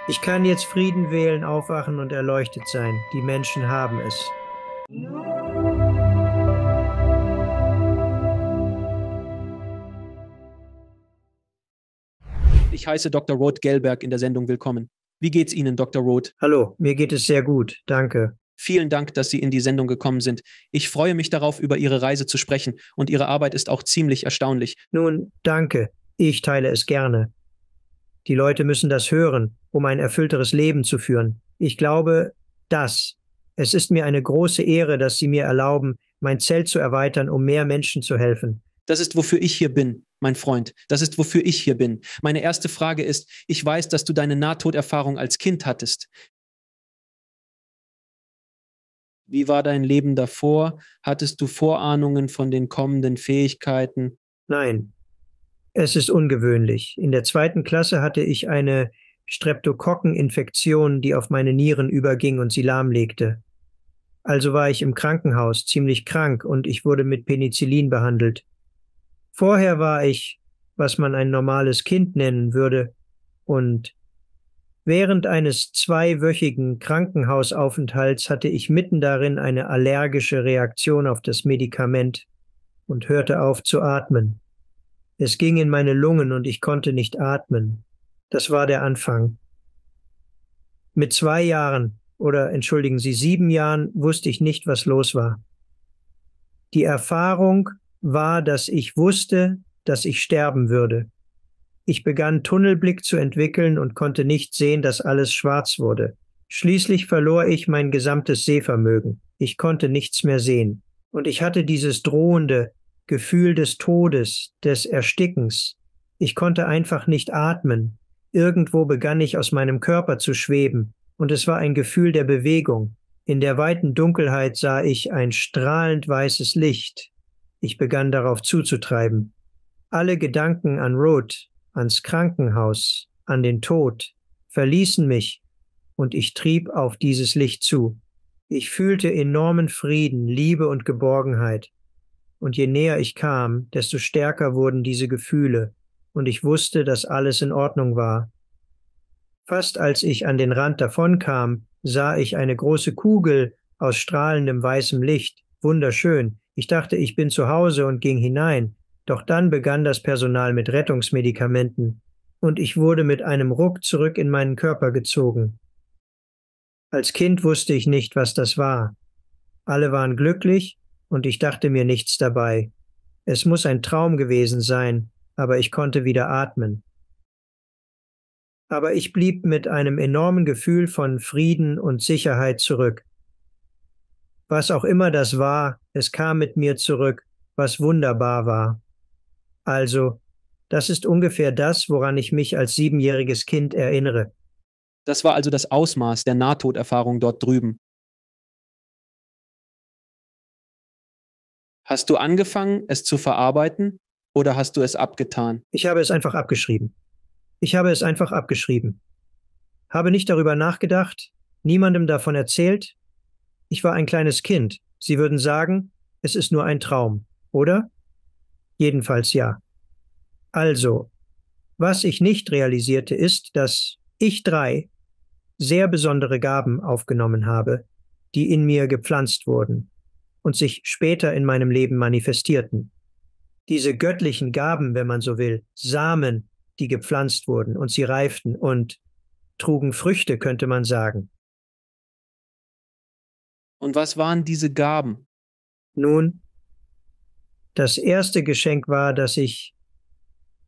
Ich kann jetzt Frieden wählen, aufwachen und erleuchtet sein. Die Menschen haben es. Ich heiße Dr. Roth Gelberg in der Sendung willkommen. Wie geht's Ihnen, Dr. Roth? Hallo, mir geht es sehr gut, danke. Vielen Dank, dass Sie in die Sendung gekommen sind. Ich freue mich darauf, über Ihre Reise zu sprechen und Ihre Arbeit ist auch ziemlich erstaunlich. Nun, danke. Ich teile es gerne. Die Leute müssen das hören, um ein erfüllteres Leben zu führen. Ich glaube, es ist mir eine große Ehre, dass Sie mir erlauben, mein Zelt zu erweitern, um mehr Menschen zu helfen. Das ist, wofür ich hier bin, mein Freund. Das ist, wofür ich hier bin. Meine erste Frage ist, ich weiß, dass du deine Nahtoderfahrung als Kind hattest. Wie war dein Leben davor? Hattest du Vorahnungen von den kommenden Fähigkeiten? Nein, es ist ungewöhnlich. In der 2. Klasse hatte ich eine Streptokokkeninfektion, die auf meine Nieren überging und sie lahmlegte. Also war ich im Krankenhaus, ziemlich krank, und ich wurde mit Penicillin behandelt. Vorher war ich, was man ein normales Kind nennen würde, und während eines 2-wöchigen Krankenhausaufenthalts hatte ich mitten darin eine allergische Reaktion auf das Medikament und hörte auf zu atmen. Es ging in meine Lungen und ich konnte nicht atmen. Das war der Anfang. Mit 2 Jahren, oder entschuldigen Sie, 7 Jahren, wusste ich nicht, was los war. Die Erfahrung war, dass ich wusste, dass ich sterben würde. Ich begann Tunnelblick zu entwickeln und konnte nicht sehen, dass alles schwarz wurde. Schließlich verlor ich mein gesamtes Sehvermögen. Ich konnte nichts mehr sehen. Und ich hatte dieses drohende Gefühl des Todes, des Erstickens. Ich konnte einfach nicht atmen. Irgendwo begann ich aus meinem Körper zu schweben, und es war ein Gefühl der Bewegung. In der weiten Dunkelheit sah ich ein strahlend weißes Licht. Ich begann darauf zuzutreiben. Alle Gedanken an Roth, ans Krankenhaus, an den Tod, verließen mich, und ich trieb auf dieses Licht zu. Ich fühlte enormen Frieden, Liebe und Geborgenheit. Und je näher ich kam, desto stärker wurden diese Gefühle, und ich wusste, dass alles in Ordnung war. Fast als ich an den Rand davonkam, sah ich eine große Kugel aus strahlendem weißem Licht. Wunderschön. Ich dachte, ich bin zu Hause und ging hinein. Doch dann begann das Personal mit Rettungsmedikamenten, und ich wurde mit einem Ruck zurück in meinen Körper gezogen. Als Kind wusste ich nicht, was das war. Alle waren glücklich, und ich dachte mir nichts dabei. Es muss ein Traum gewesen sein, aber ich konnte wieder atmen. Aber ich blieb mit einem enormen Gefühl von Frieden und Sicherheit zurück. Was auch immer das war, es kam mit mir zurück, was wunderbar war. Also, das ist ungefähr das, woran ich mich als 7-jähriges Kind erinnere. Das war also das Ausmaß der Nahtoderfahrung dort drüben. Hast du angefangen, es zu verarbeiten oder hast du es abgetan? Ich habe es einfach abgeschrieben. Ich habe es einfach abgeschrieben. Habe nicht darüber nachgedacht, niemandem davon erzählt. Ich war ein kleines Kind. Sie würden sagen, es ist nur ein Traum, oder? Jedenfalls ja. Also, was ich nicht realisierte, ist, dass ich 3 sehr besondere Gaben aufgenommen habe, die in mir gepflanzt wurden und sich später in meinem Leben manifestierten. Diese göttlichen Gaben, wenn man so will, Samen, die gepflanzt wurden und sie reiften und trugen Früchte, könnte man sagen. Und was waren diese Gaben? Nun, das erste Geschenk war, dass ich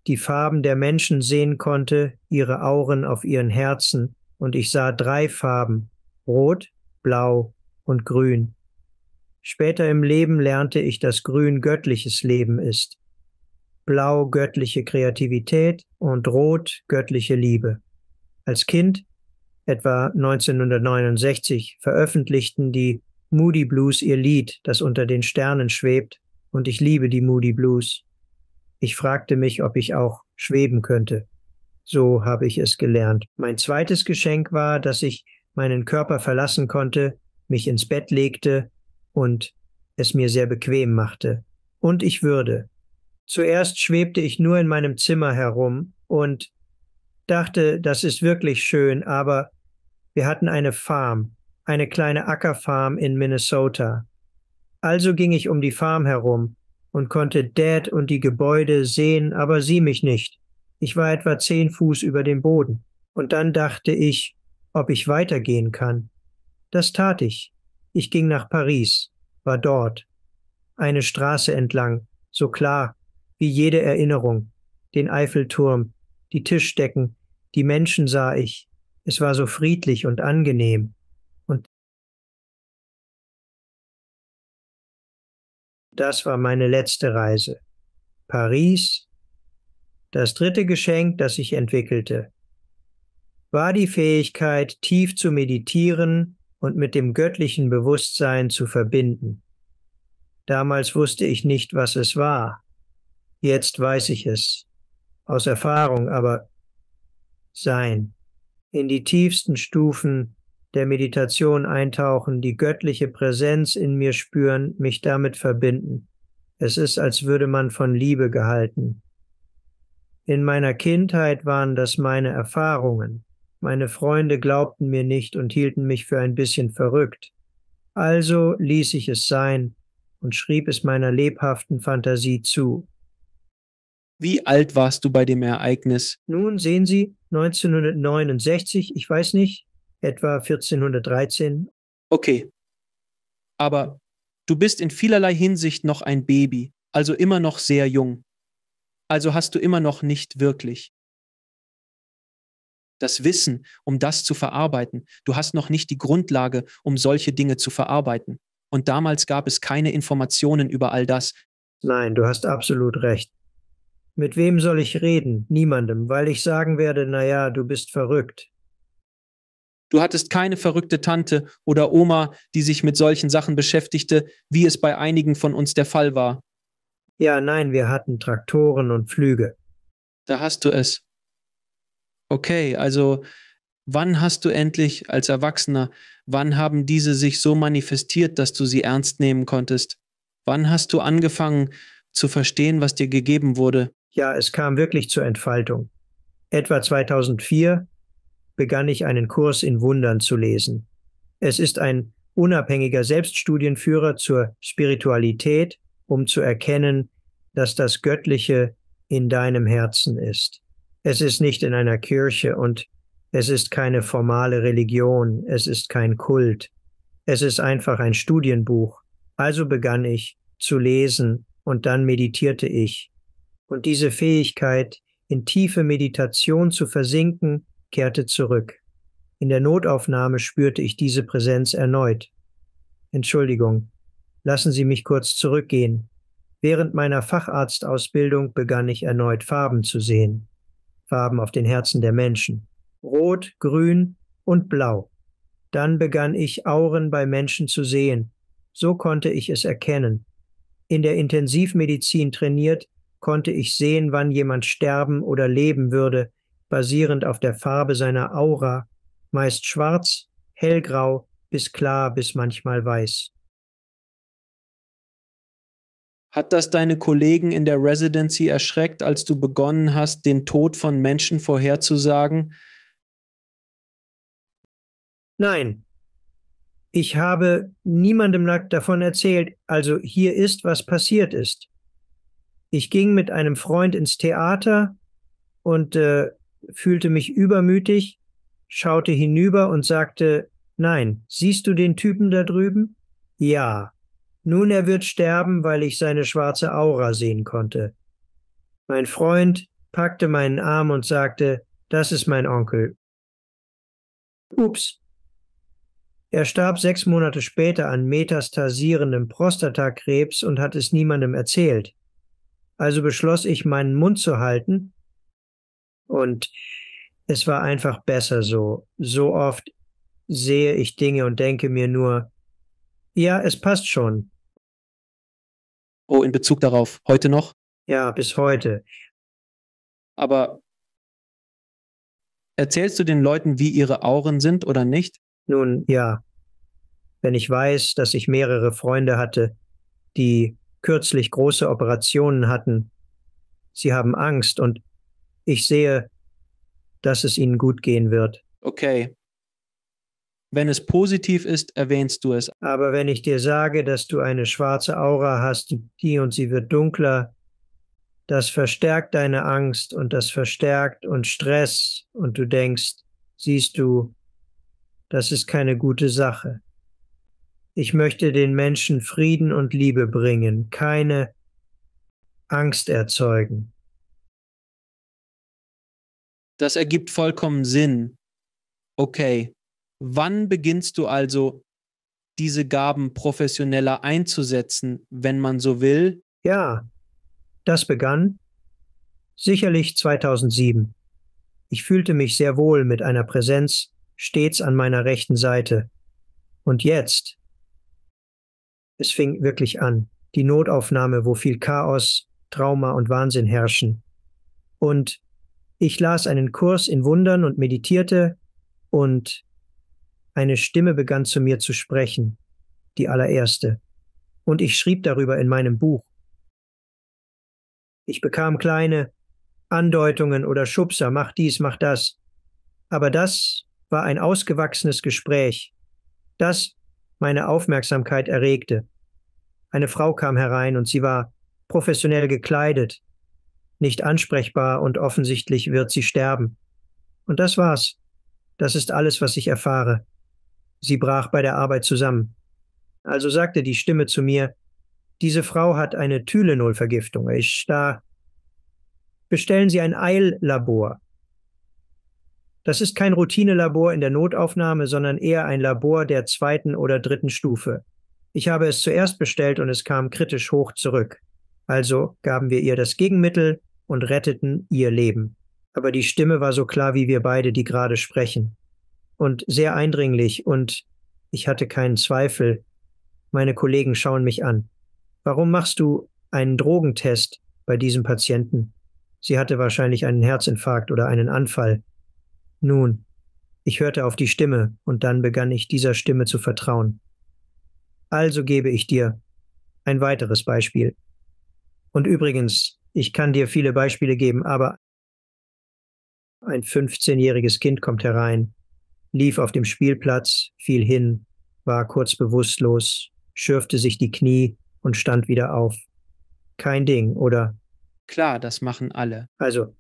die Farben der Menschen sehen konnte, ihre Auren auf ihren Herzen, und ich sah 3 Farben, Rot, Blau und Grün. Später im Leben lernte ich, dass Grün göttliches Leben ist, Blau göttliche Kreativität und Rot göttliche Liebe. Als Kind, etwa 1969, veröffentlichten die Moody Blues ihr Lied, das unter den Sternen schwebt, und ich liebe die Moody Blues. Ich fragte mich, ob ich auch schweben könnte. So habe ich es gelernt. Mein zweites Geschenk war, dass ich meinen Körper verlassen konnte, mich ins Bett legte und es mir sehr bequem machte. Und ich würde. Zuerst schwebte ich nur in meinem Zimmer herum, und dachte, das ist wirklich schön, aber wir hatten eine Farm, eine kleine Ackerfarm in Minnesota. Also ging ich um die Farm herum und konnte Dad und die Gebäude sehen, aber sie mich nicht. Ich war etwa 10 Fuß über dem Boden. Und dann dachte ich, ob ich weitergehen kann. Das tat ich. Ich ging nach Paris, war dort, eine Straße entlang, so klar wie jede Erinnerung, den Eiffelturm, die Tischdecken, die Menschen sah ich. Es war so friedlich und angenehm. Und das war meine letzte Reise. Paris, das dritte Geschenk, das ich entwickelte, war die Fähigkeit, tief zu meditieren und mit dem göttlichen Bewusstsein zu verbinden. Damals wusste ich nicht, was es war. Jetzt weiß ich es. Aus Erfahrung, aber sein. In die tiefsten Stufen der Meditation eintauchen, die göttliche Präsenz in mir spüren, mich damit verbinden. Es ist, als würde man von Liebe gehalten. In meiner Kindheit waren das meine Erfahrungen. Meine Freunde glaubten mir nicht und hielten mich für ein bisschen verrückt. Also ließ ich es sein und schrieb es meiner lebhaften Fantasie zu. Wie alt warst du bei dem Ereignis? Nun sehen Sie, 1969, ich weiß nicht, etwa 1413. Okay, aber du bist in vielerlei Hinsicht noch ein Baby, also immer noch sehr jung. Also hast du immer noch nicht wirklich das Wissen, um das zu verarbeiten. Du hast noch nicht die Grundlage, um solche Dinge zu verarbeiten. Und damals gab es keine Informationen über all das. Nein, du hast absolut recht. Mit wem soll ich reden? Niemandem, weil ich sagen werde, naja, du bist verrückt. Du hattest keine verrückte Tante oder Oma, die sich mit solchen Sachen beschäftigte, wie es bei einigen von uns der Fall war. Ja, nein, wir hatten Traktoren und Flüge. Da hast du es. Okay, also wann hast du endlich als Erwachsener, wann haben diese sich so manifestiert, dass du sie ernst nehmen konntest? Wann hast du angefangen zu verstehen, was dir gegeben wurde? Ja, es kam wirklich zur Entfaltung. Etwa 2004 begann ich einen Kurs in Wundern zu lesen. Es ist ein unabhängiger Selbststudienführer zur Spiritualität, um zu erkennen, dass das Göttliche in deinem Herzen ist. Es ist nicht in einer Kirche und es ist keine formale Religion, es ist kein Kult. Es ist einfach ein Studienbuch. Also begann ich zu lesen und dann meditierte ich. Und diese Fähigkeit, in tiefe Meditation zu versinken, kehrte zurück. In der Notaufnahme spürte ich diese Präsenz erneut. Entschuldigung, lassen Sie mich kurz zurückgehen. Während meiner Facharztausbildung begann ich erneut Farben zu sehen. Farben auf den Herzen der Menschen. Rot, Grün und Blau. Dann begann ich Auren bei Menschen zu sehen. So konnte ich es erkennen. In der Intensivmedizin trainiert, konnte ich sehen, wann jemand sterben oder leben würde, basierend auf der Farbe seiner Aura, meist schwarz, hellgrau bis klar bis manchmal weiß. Hat das deine Kollegen in der Residency erschreckt, als du begonnen hast, den Tod von Menschen vorherzusagen? Nein, ich habe niemandem davon erzählt, also hier ist, was passiert ist. Ich ging mit einem Freund ins Theater und fühlte mich übermütig, schaute hinüber und sagte, nein, siehst du den Typen da drüben? Ja. Nun, er wird sterben, weil ich seine schwarze Aura sehen konnte. Mein Freund packte meinen Arm und sagte, das ist mein Onkel. Ups. Er starb 6 Monate später an metastasierendem Prostatakrebs und hat es niemandem erzählt. Also beschloss ich, meinen Mund zu halten, und es war einfach besser so. So oft sehe ich Dinge und denke mir nur, ja, es passt schon. Oh, in Bezug darauf, heute noch? Ja, bis heute. Aber erzählst du den Leuten, wie ihre Auren sind oder nicht? Nun, ja, wenn ich weiß, dass ich mehrere Freunde hatte, die kürzlich große Operationen hatten, sie haben Angst und ich sehe, dass es ihnen gut gehen wird. Okay. Wenn es positiv ist, erwähnst du es. Aber wenn ich dir sage, dass du eine schwarze Aura hast, die und sie wird dunkler, das verstärkt deine Angst und das verstärkt und Stress und du denkst, siehst du, das ist keine gute Sache. Ich möchte den Menschen Frieden und Liebe bringen, keine Angst erzeugen. Das ergibt vollkommen Sinn. Okay. Wann beginnst du also, diese Gaben professioneller einzusetzen, wenn man so will? Ja, das begann sicherlich 2007. Ich fühlte mich sehr wohl mit einer Präsenz stets an meiner rechten Seite. Und jetzt, es fing wirklich an, die Notaufnahme, wo viel Chaos, Trauma und Wahnsinn herrschen. Und ich las einen Kurs in Wundern und meditierte und eine Stimme begann zu mir zu sprechen, die allererste. Und ich schrieb darüber in meinem Buch. Ich bekam kleine Andeutungen oder Schubser, mach dies, mach das. Aber das war ein ausgewachsenes Gespräch, das meine Aufmerksamkeit erregte. Eine Frau kam herein und sie war professionell gekleidet, nicht ansprechbar und offensichtlich wird sie sterben. Und das war's. Das ist alles, was ich erfahre. Sie brach bei der Arbeit zusammen. Also sagte die Stimme zu mir, diese Frau hat eine Tylenol-Vergiftung. Bestellen Sie ein Eillabor. Das ist kein Routinelabor in der Notaufnahme, sondern eher ein Labor der 2. oder 3. Stufe. Ich habe es zuerst bestellt und es kam kritisch hoch zurück. Also gaben wir ihr das Gegenmittel und retteten ihr Leben. Aber die Stimme war so klar wie wir beide, die gerade sprechen. Und sehr eindringlich und ich hatte keinen Zweifel. Meine Kollegen schauen mich an. Warum machst du einen Drogentest bei diesem Patienten? Sie hatte wahrscheinlich einen Herzinfarkt oder einen Anfall. Nun, ich hörte auf die Stimme und dann begann ich dieser Stimme zu vertrauen. Also gebe ich dir ein weiteres Beispiel. Und übrigens, ich kann dir viele Beispiele geben, aber ein 15-jähriges Kind kommt herein, lief auf dem Spielplatz, fiel hin, war kurz bewusstlos, schürfte sich die Knie und stand wieder auf. Kein Ding, oder? Klar, das machen alle. Also,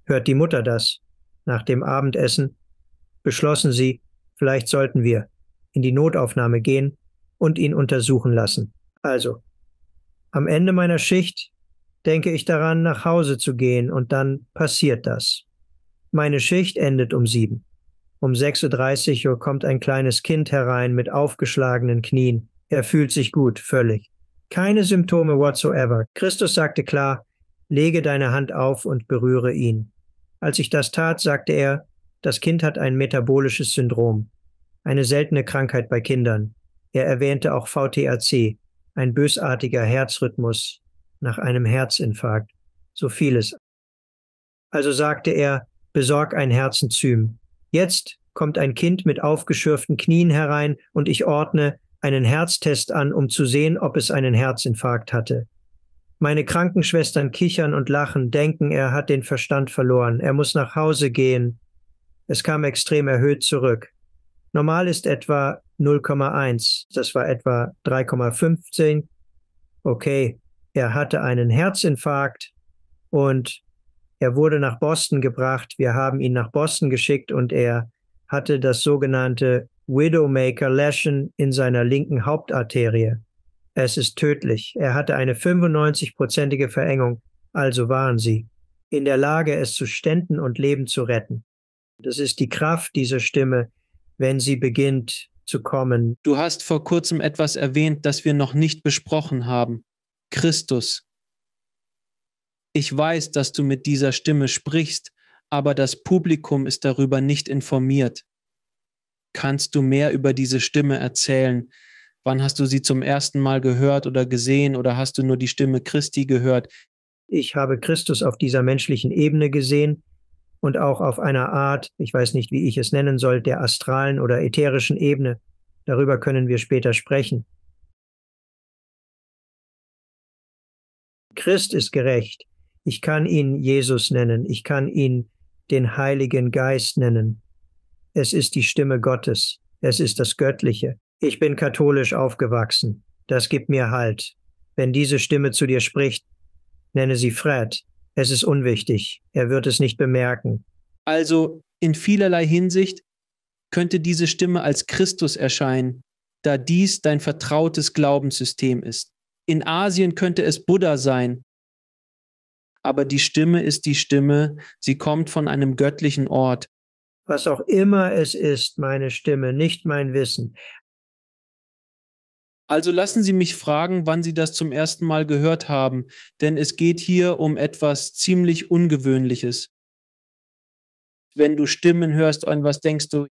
hört die Mutter das? Nach dem Abendessen beschlossen sie, vielleicht sollten wir in die Notaufnahme gehen und ihn untersuchen lassen. Also, am Ende meiner Schicht denke ich daran, nach Hause zu gehen und dann passiert das. Meine Schicht endet um 7. Um 6:30 Uhr kommt ein kleines Kind herein mit aufgeschlagenen Knien. Er fühlt sich gut, völlig. Keine Symptome whatsoever. Christus sagte klar, lege deine Hand auf und berühre ihn. Als ich das tat, sagte er, das Kind hat ein metabolisches Syndrom, eine seltene Krankheit bei Kindern. Er erwähnte auch VTAC, ein bösartiger Herzrhythmus nach einem Herzinfarkt. So vieles. Also sagte er, besorg ein Herzenzym. Jetzt kommt ein Kind mit aufgeschürften Knien herein und ich ordne einen Herztest an, um zu sehen, ob es einen Herzinfarkt hatte. Meine Krankenschwestern kichern und lachen, denken, er hat den Verstand verloren, er muss nach Hause gehen. Es kam extrem erhöht zurück. Normal ist etwa 0,1, das war etwa 3,15. Okay, er hatte einen Herzinfarkt und er wurde nach Boston gebracht. Wir haben ihn nach Boston geschickt und er hatte das sogenannte Widowmaker Lesion in seiner linken Hauptarterie. Es ist tödlich. Er hatte eine 95-prozentige Verengung, also waren sie in der Lage, es zu Ständen und Leben zu retten. Das ist die Kraft dieser Stimme, wenn sie beginnt zu kommen. Du hast vor kurzem etwas erwähnt, das wir noch nicht besprochen haben. Christus. Ich weiß, dass du mit dieser Stimme sprichst, aber das Publikum ist darüber nicht informiert. Kannst du mehr über diese Stimme erzählen? Wann hast du sie zum ersten Mal gehört oder gesehen oder hast du nur die Stimme Christi gehört? Ich habe Christus auf dieser menschlichen Ebene gesehen und auch auf einer Art, ich weiß nicht, wie ich es nennen soll, der astralen oder ätherischen Ebene. Darüber können wir später sprechen. Christ ist gerecht. Ich kann ihn Jesus nennen. Ich kann ihn den Heiligen Geist nennen. Es ist die Stimme Gottes. Es ist das Göttliche. Ich bin katholisch aufgewachsen. Das gibt mir Halt. Wenn diese Stimme zu dir spricht, nenne sie Fred. Es ist unwichtig. Er wird es nicht bemerken. Also in vielerlei Hinsicht könnte diese Stimme als Christus erscheinen, da dies dein vertrautes Glaubenssystem ist. In Asien könnte es Buddha sein, aber die Stimme ist die Stimme, sie kommt von einem göttlichen Ort. Was auch immer es ist, meine Stimme, nicht mein Wissen. Also lassen Sie mich fragen, wann Sie das zum ersten Mal gehört haben, denn es geht hier um etwas ziemlich Ungewöhnliches. Wenn du Stimmen hörst, an was denkst du?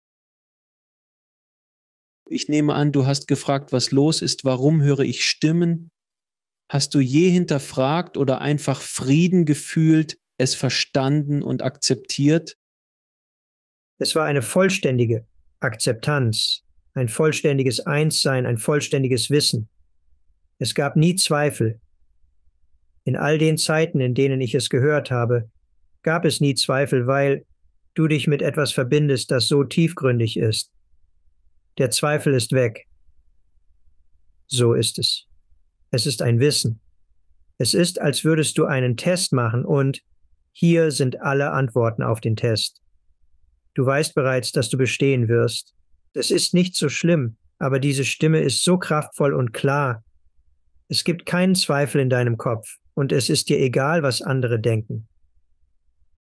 Ich nehme an, du hast gefragt, was los ist, warum höre ich Stimmen? Hast du je hinterfragt oder einfach Frieden gefühlt, es verstanden und akzeptiert? Es war eine vollständige Akzeptanz, ein vollständiges Einssein, ein vollständiges Wissen. Es gab nie Zweifel. In all den Zeiten, in denen ich es gehört habe, gab es nie Zweifel, weil du dich mit etwas verbindest, das so tiefgründig ist. Der Zweifel ist weg. So ist es. Es ist ein Wissen. Es ist, als würdest du einen Test machen und hier sind alle Antworten auf den Test. Du weißt bereits, dass du bestehen wirst. Es ist nicht so schlimm, aber diese Stimme ist so kraftvoll und klar. Es gibt keinen Zweifel in deinem Kopf und es ist dir egal, was andere denken.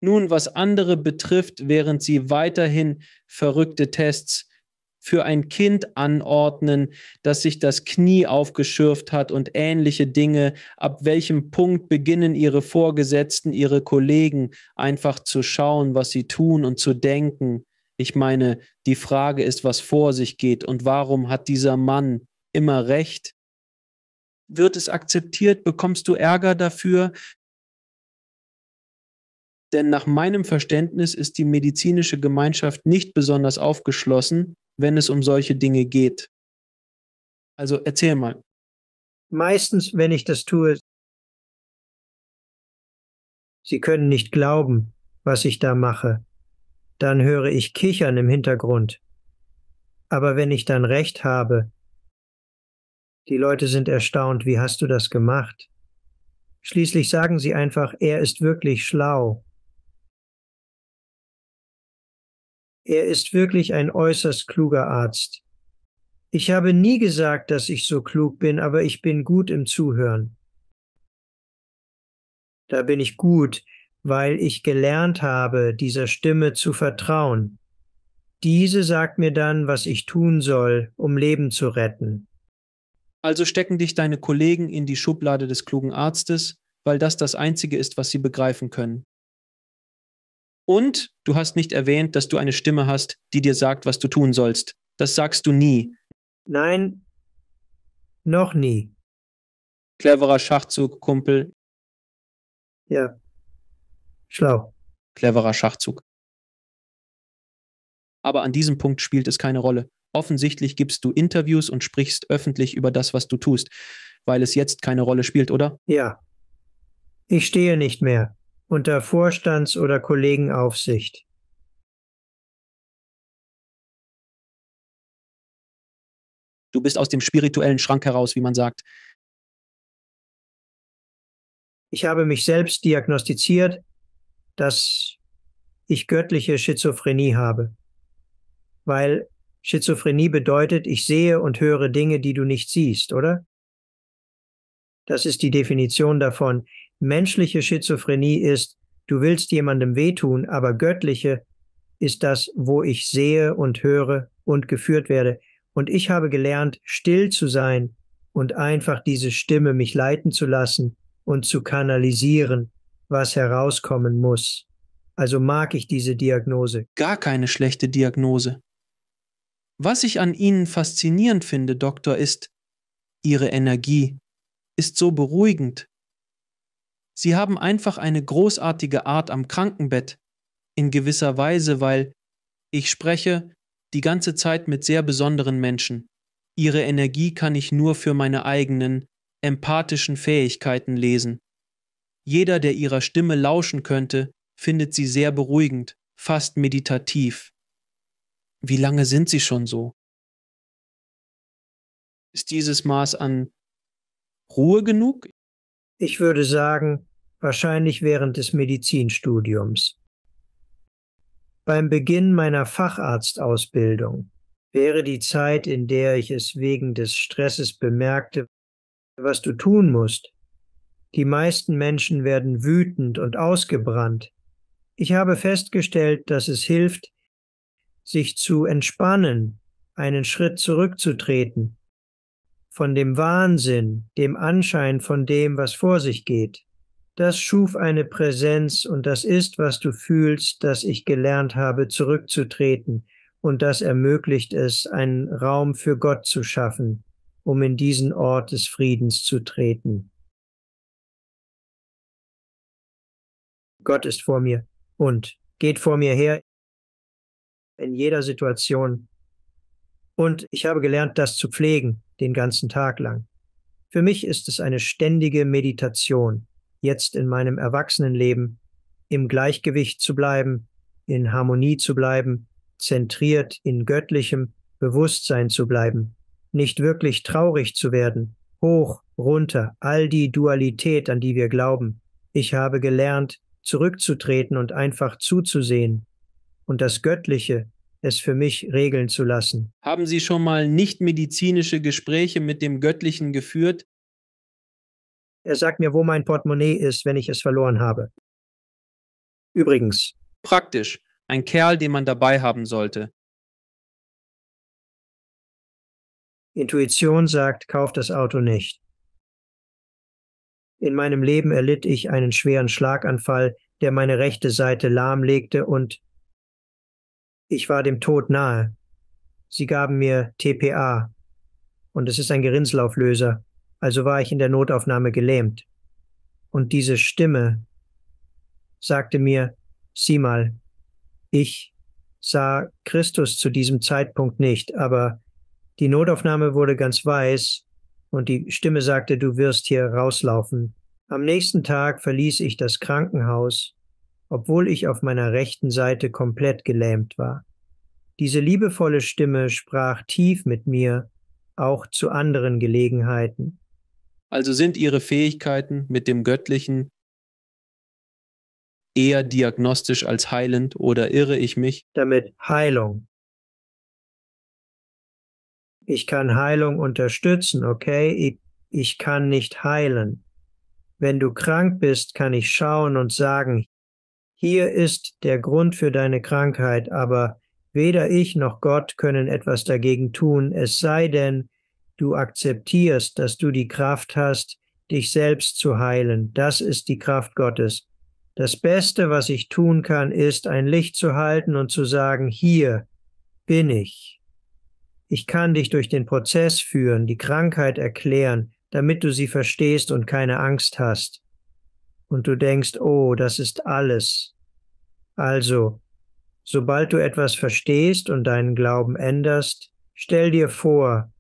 Nun, was andere betrifft, während sie weiterhin verrückte Tests für ein Kind anordnen, das sich das Knie aufgeschürft hat und ähnliche Dinge, ab welchem Punkt beginnen ihre Vorgesetzten, ihre Kollegen einfach zu schauen, was sie tun und zu denken. Ich meine, die Frage ist, was vor sich geht und warum hat dieser Mann immer recht? Wird es akzeptiert? Bekommst du Ärger dafür? Denn nach meinem Verständnis ist die medizinische Gemeinschaft nicht besonders aufgeschlossen, wenn es um solche Dinge geht. Also erzähl mal. Meistens, wenn ich das tue, sie können nicht glauben, was ich da mache. Dann höre ich Kichern im Hintergrund. Aber wenn ich dann recht habe, die Leute sind erstaunt, wie hast du das gemacht? Schließlich sagen sie einfach, er ist wirklich schlau. Er ist wirklich ein äußerst kluger Arzt. Ich habe nie gesagt, dass ich so klug bin, aber ich bin gut im Zuhören. Da bin ich gut, weil ich gelernt habe, dieser Stimme zu vertrauen. Diese sagt mir dann, was ich tun soll, um Leben zu retten. Also stecken dich deine Kollegen in die Schublade des klugen Arztes, weil das Einzige ist, was sie begreifen können. Und du hast nicht erwähnt, dass du eine Stimme hast, die dir sagt, was du tun sollst. Das sagst du nie. Nein, noch nie. Cleverer Schachzug, Kumpel. Ja, schlau. Cleverer Schachzug. Aber an diesem Punkt spielt es keine Rolle. Offensichtlich gibst du Interviews und sprichst öffentlich über das, was du tust, weil es jetzt keine Rolle spielt, oder? Ja. Ich stehe nicht mehr unter Vorstands- oder Kollegenaufsicht. Du bist aus dem spirituellen Schrank heraus, wie man sagt. Ich habe mich selbst diagnostiziert, dass ich göttliche Schizophrenie habe. Weil Schizophrenie bedeutet, ich sehe und höre Dinge, die du nicht siehst, oder? Das ist die Definition davon. Menschliche Schizophrenie ist, du willst jemandem wehtun, aber göttliche ist das, wo ich sehe und höre und geführt werde. Und ich habe gelernt, still zu sein und einfach diese Stimme mich leiten zu lassen und zu kanalisieren, was herauskommen muss. Also mag ich diese Diagnose. Gar keine schlechte Diagnose. Was ich an Ihnen faszinierend finde, Doktor, ist Ihre Energie, ist so beruhigend. Sie haben einfach eine großartige Art am Krankenbett, in gewisser Weise, weil ich spreche die ganze Zeit mit sehr besonderen Menschen. Ihre Energie kann ich nur für meine eigenen, empathischen Fähigkeiten lesen. Jeder, der Ihrer Stimme lauschen könnte, findet sie sehr beruhigend, fast meditativ. Wie lange sind Sie schon so? Ist dieses Maß an Ruhe genug? Ich würde sagen, wahrscheinlich während des Medizinstudiums. Beim Beginn meiner Facharztausbildung wäre die Zeit, in der ich es wegen des Stresses bemerkte, was du tun musst. Die meisten Menschen werden wütend und ausgebrannt. Ich habe festgestellt, dass es hilft, sich zu entspannen, einen Schritt zurückzutreten, von dem Wahnsinn, dem Anschein von dem, was vor sich geht. Das schuf eine Präsenz und das ist, was du fühlst, dass ich gelernt habe, zurückzutreten, und das ermöglicht es, einen Raum für Gott zu schaffen, um in diesen Ort des Friedens zu treten. Gott ist vor mir und geht vor mir her in jeder Situation. Und ich habe gelernt, das zu pflegen, den ganzen Tag lang. Für mich ist es eine ständige Meditation, jetzt in meinem Erwachsenenleben, im Gleichgewicht zu bleiben, in Harmonie zu bleiben, zentriert in göttlichem Bewusstsein zu bleiben, nicht wirklich traurig zu werden, hoch, runter, all die Dualität, an die wir glauben. Ich habe gelernt, zurückzutreten und einfach zuzusehen und das Göttliche, es für mich regeln zu lassen. Haben Sie schon mal nicht-medizinische Gespräche mit dem Göttlichen geführt? Er sagt mir, wo mein Portemonnaie ist, wenn ich es verloren habe. Übrigens, Praktisch. Ein Kerl, den man dabei haben sollte. Intuition sagt, kauf das Auto nicht. In meinem Leben erlitt ich einen schweren Schlaganfall, der meine rechte Seite lahmlegte, und ich war dem Tod nahe. Sie gaben mir TPA und es ist ein Gerinnselauslöser, also war ich in der Notaufnahme gelähmt. Und diese Stimme sagte mir, sieh mal, ich sah Christus zu diesem Zeitpunkt nicht, aber die Notaufnahme wurde ganz weiß und die Stimme sagte, du wirst hier rauslaufen. Am nächsten Tag verließ ich das Krankenhaus, obwohl ich auf meiner rechten Seite komplett gelähmt war. Diese liebevolle Stimme sprach tief mit mir, auch zu anderen Gelegenheiten. Also sind Ihre Fähigkeiten mit dem Göttlichen eher diagnostisch als heilend, oder irre ich mich? Damit Heilung. Ich kann Heilung unterstützen, okay? Ich kann nicht heilen. Wenn du krank bist, kann ich schauen und sagen, hier ist der Grund für deine Krankheit, aber weder ich noch Gott können etwas dagegen tun, es sei denn, du akzeptierst, dass du die Kraft hast, dich selbst zu heilen. Das ist die Kraft Gottes. Das Beste, was ich tun kann, ist, ein Licht zu halten und zu sagen, hier bin ich. Ich kann dich durch den Prozess führen, die Krankheit erklären, damit du sie verstehst und keine Angst hast. Und du denkst, oh, das ist alles. Also, sobald du etwas verstehst und deinen Glauben änderst, stell dir vor,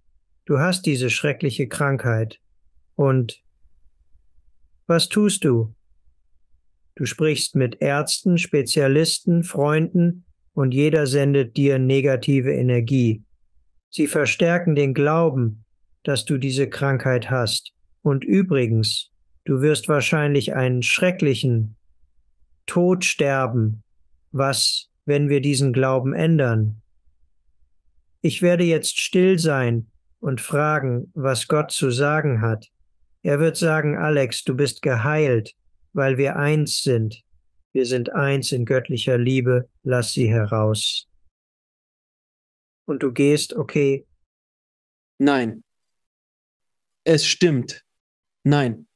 du hast diese schreckliche Krankheit. Und was tust du? Du sprichst mit Ärzten, Spezialisten, Freunden und jeder sendet dir negative Energie. Sie verstärken den Glauben, dass du diese Krankheit hast. Und übrigens, du wirst wahrscheinlich einen schrecklichen Tod sterben. Was, wenn wir diesen Glauben ändern? Ich werde jetzt still sein und fragen, was Gott zu sagen hat. Er wird sagen, Alex, du bist geheilt, weil wir eins sind. Wir sind eins in göttlicher Liebe, lass sie heraus. Und du gehst, okay? Nein. Es stimmt. Nein.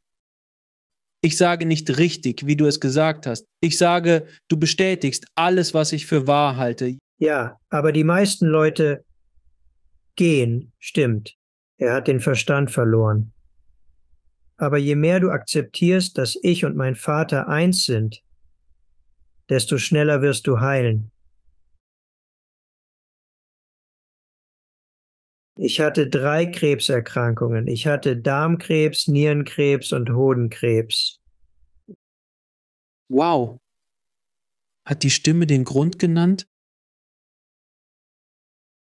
Ich sage nicht richtig, wie du es gesagt hast. Ich sage, du bestätigst alles, was ich für wahr halte. Ja, aber die meisten Leute gehen, stimmt. Er hat den Verstand verloren. Aber je mehr du akzeptierst, dass ich und mein Vater eins sind, desto schneller wirst du heilen. Ich hatte 3 Krebserkrankungen. Ich hatte Darmkrebs, Nierenkrebs und Hodenkrebs. Wow. Hat die Stimme den Grund genannt?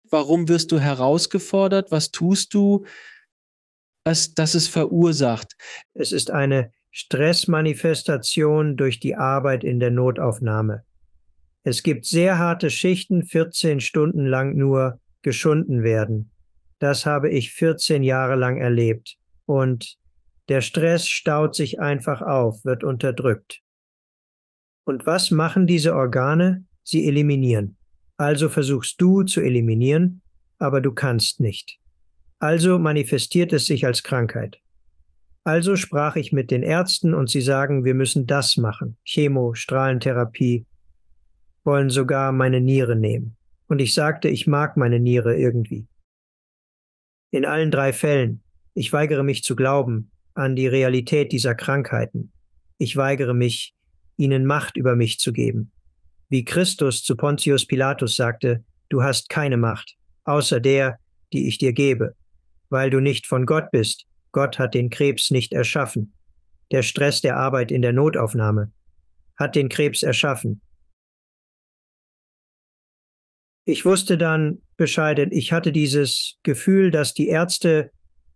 Warum wirst du herausgefordert? Was tust du, dass es verursacht? Es ist eine Stressmanifestation durch die Arbeit in der Notaufnahme. Es gibt sehr harte Schichten, 14 Stunden lang nur geschunden werden. Das habe ich 14 Jahre lang erlebt. Und der Stress staut sich einfach auf, wird unterdrückt. Und was machen diese Organe? Sie eliminieren. Also versuchst du zu eliminieren, aber du kannst nicht. Also manifestiert es sich als Krankheit. Also sprach ich mit den Ärzten und sie sagen, wir müssen das machen. Chemo, Strahlentherapie, wollen sogar meine Niere nehmen. Und ich sagte, ich mag meine Niere irgendwie. In allen 3 Fällen. Ich weigere mich zu glauben an die Realität dieser Krankheiten. Ich weigere mich, ihnen Macht über mich zu geben. Wie Christus zu Pontius Pilatus sagte, du hast keine Macht, außer der, die ich dir gebe, weil du nicht von Gott bist. Gott hat den Krebs nicht erschaffen. Der Stress der Arbeit in der Notaufnahme hat den Krebs erschaffen. Ich wusste dann Bescheid, ich hatte dieses Gefühl, dass die Ärzte,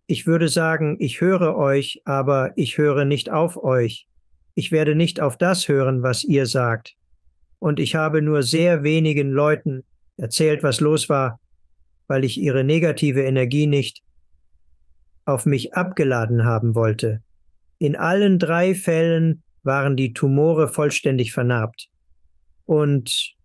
ich würde sagen, ich höre euch, aber ich höre nicht auf euch. Ich werde nicht auf das hören, was ihr sagt. Und ich habe nur sehr wenigen Leuten erzählt, was los war, weil ich ihre negative Energie nicht auf mich abgeladen haben wollte. In allen 3 Fällen waren die Tumore vollständig vernarbt. Und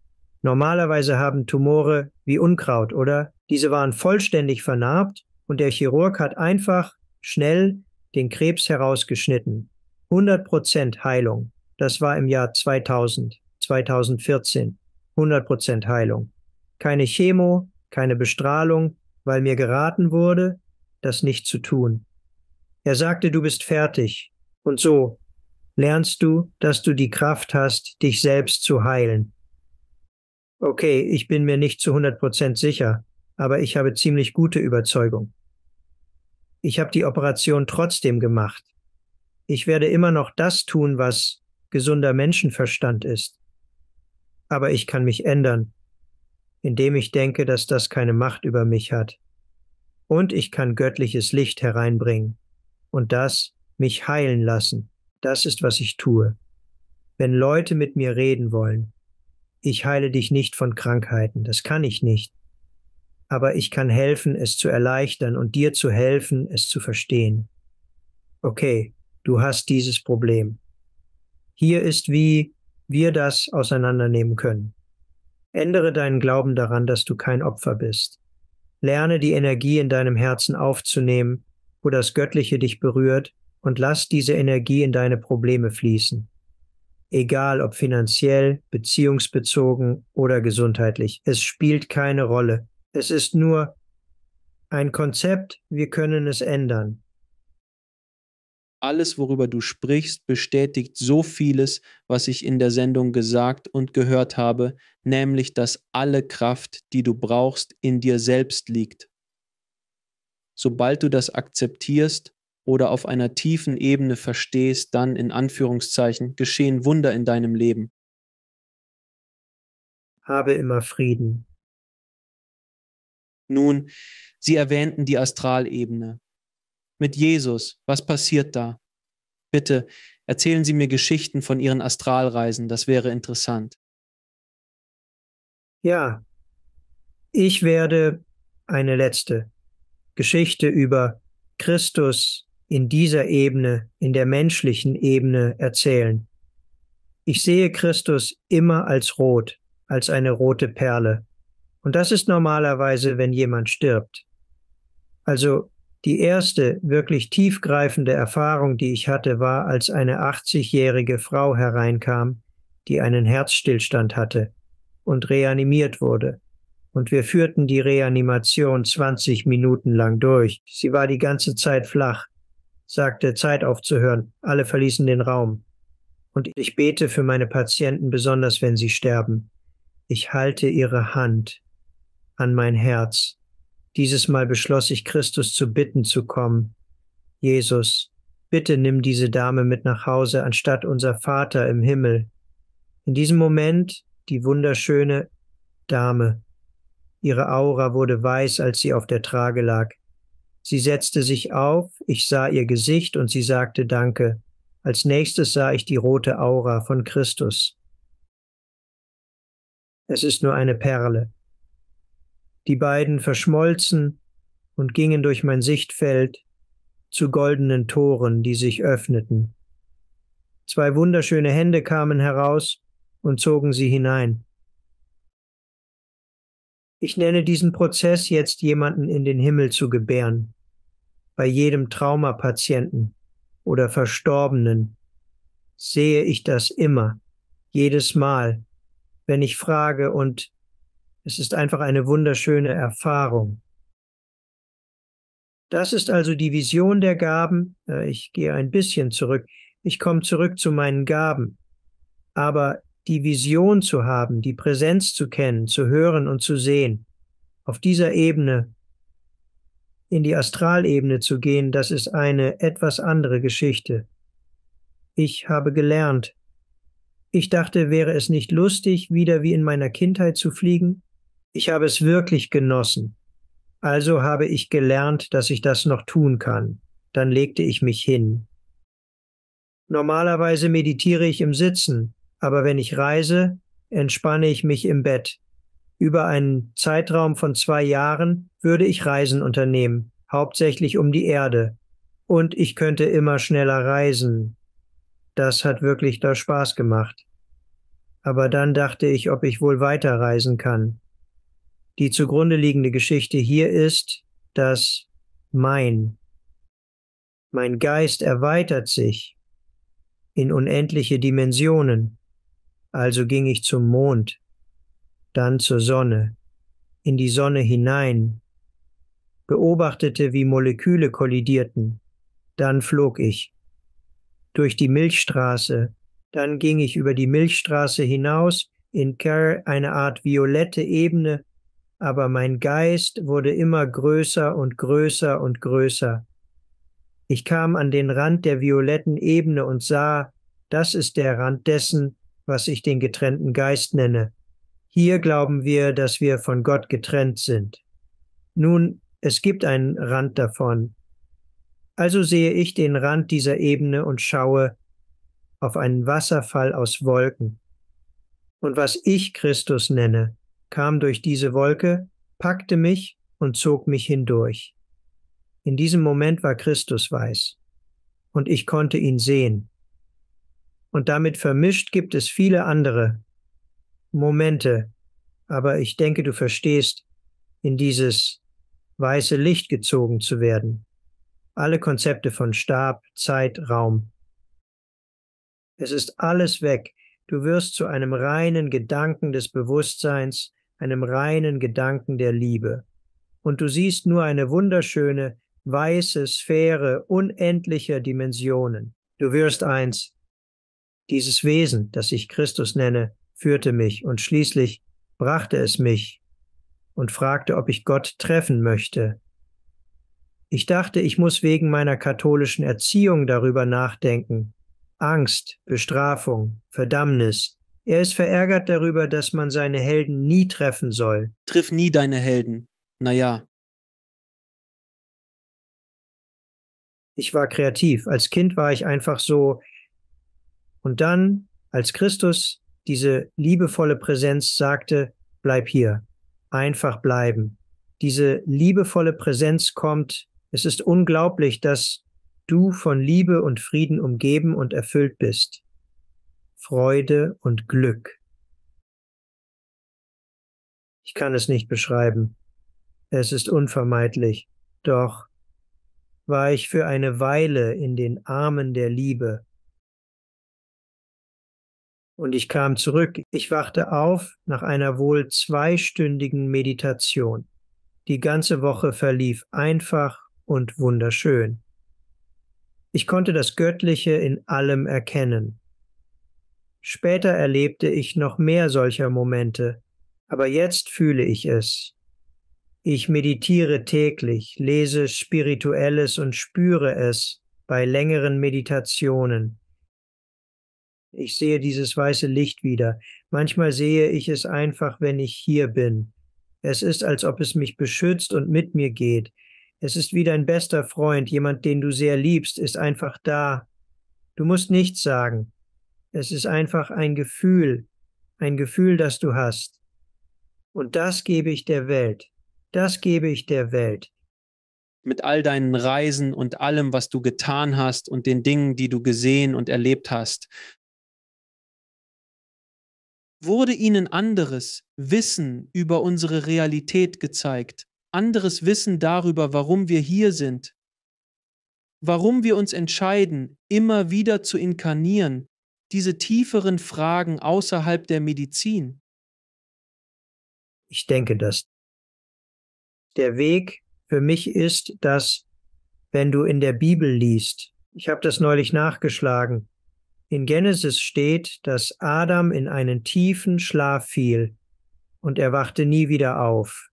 normalerweise haben Tumore wie Unkraut, oder? Diese waren vollständig vernarbt und der Chirurg hat einfach schnell den Krebs herausgeschnitten. 100% Heilung. Das war im Jahr 2014. 100% Heilung. Keine Chemo, keine Bestrahlung, weil mir geraten wurde, das nicht zu tun. Er sagte, du bist fertig. Und so lernst du, dass du die Kraft hast, dich selbst zu heilen. Okay, ich bin mir nicht zu 100% sicher, aber ich habe ziemlich gute Überzeugung. Ich habe die Operation trotzdem gemacht. Ich werde immer noch das tun, was gesunder Menschenverstand ist. Aber ich kann mich ändern, indem ich denke, dass das keine Macht über mich hat. Und ich kann göttliches Licht hereinbringen und das mich heilen lassen. Das ist, was ich tue. Wenn Leute mit mir reden wollen, ich heile dich nicht von Krankheiten, das kann ich nicht. Aber ich kann helfen, es zu erleichtern und dir zu helfen, es zu verstehen. Okay, du hast dieses Problem. Hier ist, wie wir das auseinandernehmen können. Ändere deinen Glauben daran, dass du kein Opfer bist. Lerne die Energie in deinem Herzen aufzunehmen, wo das Göttliche dich berührt, und lass diese Energie in deine Probleme fließen. Egal ob finanziell, beziehungsbezogen oder gesundheitlich. Es spielt keine Rolle. Es ist nur ein Konzept, wir können es ändern. Alles, worüber du sprichst, bestätigt so vieles, was ich in der Sendung gesagt und gehört habe, nämlich, dass alle Kraft, die du brauchst, in dir selbst liegt. Sobald du das akzeptierst oder auf einer tiefen Ebene verstehst, dann in Anführungszeichen geschehen Wunder in deinem Leben. Habe immer Frieden. Nun, Sie erwähnten die Astralebene. Mit Jesus, was passiert da? Bitte erzählen Sie mir Geschichten von Ihren Astralreisen, das wäre interessant. Ja, ich werde eine letzte Geschichte über Christus in dieser Ebene, in der menschlichen Ebene erzählen. Ich sehe Christus immer als rot, als eine rote Perle. Und das ist normalerweise, wenn jemand stirbt. Also die erste wirklich tiefgreifende Erfahrung, die ich hatte, war, als eine 80-jährige Frau hereinkam, die einen Herzstillstand hatte und reanimiert wurde. Und wir führten die Reanimation 20 Minuten lang durch. Sie war die ganze Zeit flach, sagte, Zeit aufzuhören. Alle verließen den Raum. Und ich bete für meine Patienten, besonders wenn sie sterben. Ich halte ihre Hand an mein Herz. Dieses Mal beschloss ich, Christus zu bitten zu kommen. Jesus, bitte nimm diese Dame mit nach Hause, anstatt unser Vater im Himmel. In diesem Moment die wunderschöne Dame. Ihre Aura wurde weiß, als sie auf der Trage lag. Sie setzte sich auf, ich sah ihr Gesicht und sie sagte Danke. Als nächstes sah ich die rote Aura von Christus. Es ist nur eine Perle. Die beiden verschmolzen und gingen durch mein Sichtfeld zu goldenen Toren, die sich öffneten. Zwei wunderschöne Hände kamen heraus und zogen sie hinein. Ich nenne diesen Prozess jetzt, jemanden in den Himmel zu gebären. Bei jedem Traumapatienten oder Verstorbenen sehe ich das immer, jedes Mal, wenn ich frage, und es ist einfach eine wunderschöne Erfahrung. Das ist also die Vision der Gaben. Ich gehe ein bisschen zurück. Ich komme zurück zu meinen Gaben. Aber die Vision zu haben, die Präsenz zu kennen, zu hören und zu sehen, auf dieser Ebene, in die Astralebene zu gehen, das ist eine etwas andere Geschichte. Ich habe gelernt. Ich dachte, wäre es nicht lustig, wieder wie in meiner Kindheit zu fliegen? Ich habe es wirklich genossen. Also habe ich gelernt, dass ich das noch tun kann. Dann legte ich mich hin. Normalerweise meditiere ich im Sitzen, aber wenn ich reise, entspanne ich mich im Bett. Über einen Zeitraum von 2 Jahren würde ich Reisen unternehmen, hauptsächlich um die Erde. Und ich könnte immer schneller reisen. Das hat wirklich da Spaß gemacht. Aber dann dachte ich, ob ich wohl weiterreisen kann. Die zugrunde liegende Geschichte hier ist, dass mein Geist erweitert sich in unendliche Dimensionen. Also ging ich zum Mond, dann zur Sonne, in die Sonne hinein, beobachtete, wie Moleküle kollidierten, dann flog ich durch die Milchstraße, dann ging ich über die Milchstraße hinaus in Kerr, eine Art violette Ebene, aber mein Geist wurde immer größer und größer und größer. Ich kam an den Rand der violetten Ebene und sah, das ist der Rand dessen, was ich den getrennten Geist nenne. Hier glauben wir, dass wir von Gott getrennt sind. Nun, es gibt einen Rand davon. Also sehe ich den Rand dieser Ebene und schaue auf einen Wasserfall aus Wolken. Und was ich Christus nenne, kam durch diese Wolke, packte mich und zog mich hindurch. In diesem Moment war Christus weiß und ich konnte ihn sehen. Und damit vermischt gibt es viele andere Momente, aber ich denke, du verstehst, in dieses weiße Licht gezogen zu werden. Alle Konzepte von Stab, Zeit, Raum. Es ist alles weg. Du wirst zu einem reinen Gedanken des Bewusstseins, einem reinen Gedanken der Liebe. Und du siehst nur eine wunderschöne, weiße Sphäre unendlicher Dimensionen. Du wirst eins. Dieses Wesen, das ich Christus nenne, führte mich und schließlich brachte es mich und fragte, ob ich Gott treffen möchte. Ich dachte, ich muss wegen meiner katholischen Erziehung darüber nachdenken. Angst, Bestrafung, Verdammnis. Er ist verärgert darüber, dass man seine Helden nie treffen soll. Triff nie deine Helden. Naja. Ich war kreativ. Als Kind war ich einfach so. Und dann, als Christus diese liebevolle Präsenz sagte, bleib hier, einfach bleiben. Diese liebevolle Präsenz kommt, es ist unglaublich, dass du von Liebe und Frieden umgeben und erfüllt bist. Freude und Glück. Ich kann es nicht beschreiben. Es ist unvermeidlich. Doch war ich für eine Weile in den Armen der Liebe. Und ich kam zurück. Ich wachte auf nach einer wohl 2-stündigen Meditation. Die ganze Woche verlief einfach und wunderschön. Ich konnte das Göttliche in allem erkennen. Später erlebte ich noch mehr solcher Momente, aber jetzt fühle ich es. Ich meditiere täglich, lese Spirituelles und spüre es bei längeren Meditationen. Ich sehe dieses weiße Licht wieder. Manchmal sehe ich es einfach, wenn ich hier bin. Es ist, als ob es mich beschützt und mit mir geht. Es ist wie dein bester Freund, jemand, den du sehr liebst, ist einfach da. Du musst nichts sagen. Es ist einfach ein Gefühl, das du hast. Und das gebe ich der Welt. Das gebe ich der Welt. Mit all deinen Reisen und allem, was du getan hast und den Dingen, die du gesehen und erlebt hast. Wurde ihnen anderes Wissen über unsere Realität gezeigt, anderes Wissen darüber, warum wir hier sind, warum wir uns entscheiden, immer wieder zu inkarnieren, diese tieferen Fragen außerhalb der Medizin. Ich denke, dass der Weg für mich ist, dass, wenn du in der Bibel liest, ich habe das neulich nachgeschlagen, in Genesis steht, dass Adam in einen tiefen Schlaf fiel und er wachte nie wieder auf.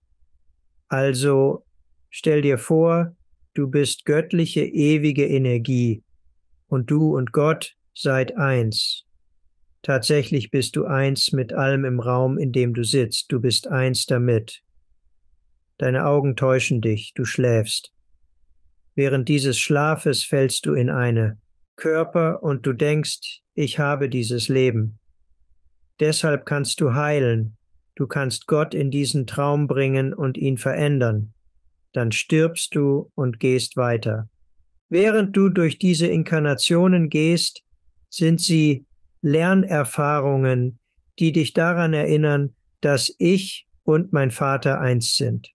Also stell dir vor, du bist göttliche, ewige Energie und du und Gott seid eins. Tatsächlich bist du eins mit allem im Raum, in dem du sitzt. Du bist eins damit. Deine Augen täuschen dich, du schläfst. Während dieses Schlafes fällst du in eine Körper und du denkst, ich habe dieses Leben. Deshalb kannst du heilen. Du kannst Gott in diesen Traum bringen und ihn verändern. Dann stirbst du und gehst weiter. Während du durch diese Inkarnationen gehst, sind sie Lernerfahrungen, die dich daran erinnern, dass ich und mein Vater eins sind.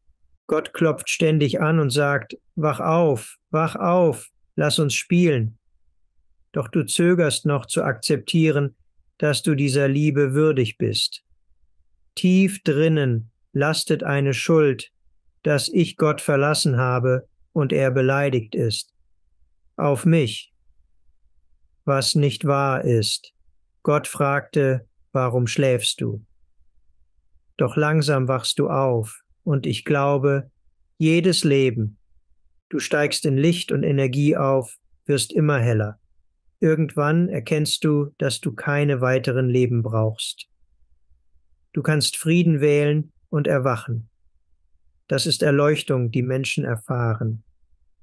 Gott klopft ständig an und sagt, wach auf, lass uns spielen. Doch du zögerst noch zu akzeptieren, dass du dieser Liebe würdig bist. Tief drinnen lastet eine Schuld, dass ich Gott verlassen habe und er beleidigt ist. Auf mich, was nicht wahr ist. Gott fragte, warum schläfst du? Doch langsam wachst du auf und ich glaube, jedes Leben, du steigst in Licht und Energie auf, wirst immer heller. Irgendwann erkennst du, dass du keine weiteren Leben brauchst. Du kannst Frieden wählen und erwachen. Das ist Erleuchtung, die Menschen erfahren.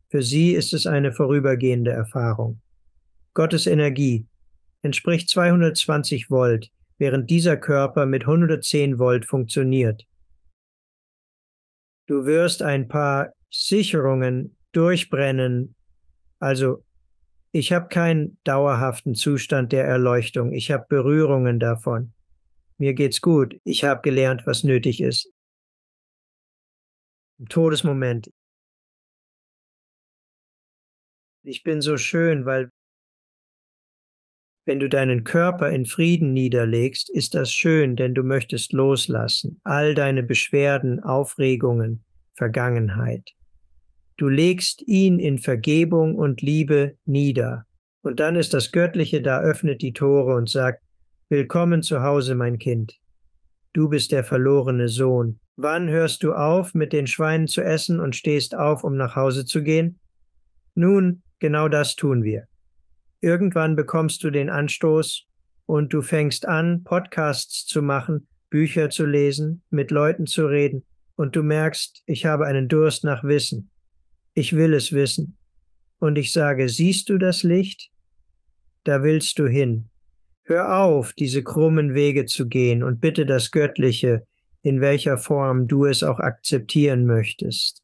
Für sie ist es eine vorübergehende Erfahrung. Gottes Energie entspricht 220 Volt, während dieser Körper mit 110 Volt funktioniert. Du wirst ein paar Sicherungen durchbrennen. Also, ich habe keinen dauerhaften Zustand der Erleuchtung. Ich habe Berührungen davon. Mir geht's gut. Ich habe gelernt, was nötig ist. Im Todesmoment. Ich bin so schön, weil wenn du deinen Körper in Frieden niederlegst, ist das schön, denn du möchtest loslassen. All deine Beschwerden, Aufregungen, Vergangenheit. Du legst ihn in Vergebung und Liebe nieder. Und dann ist das Göttliche da, öffnet die Tore und sagt, willkommen zu Hause, mein Kind. Du bist der verlorene Sohn. Wann hörst du auf, mit den Schweinen zu essen und stehst auf, um nach Hause zu gehen? Nun, genau das tun wir. Irgendwann bekommst du den Anstoß und du fängst an, Podcasts zu machen, Bücher zu lesen, mit Leuten zu reden und du merkst, ich habe einen Durst nach Wissen. Ich will es wissen. Und ich sage, siehst du das Licht? Da willst du hin. Hör auf, diese krummen Wege zu gehen und bitte das Göttliche, in welcher Form du es auch akzeptieren möchtest.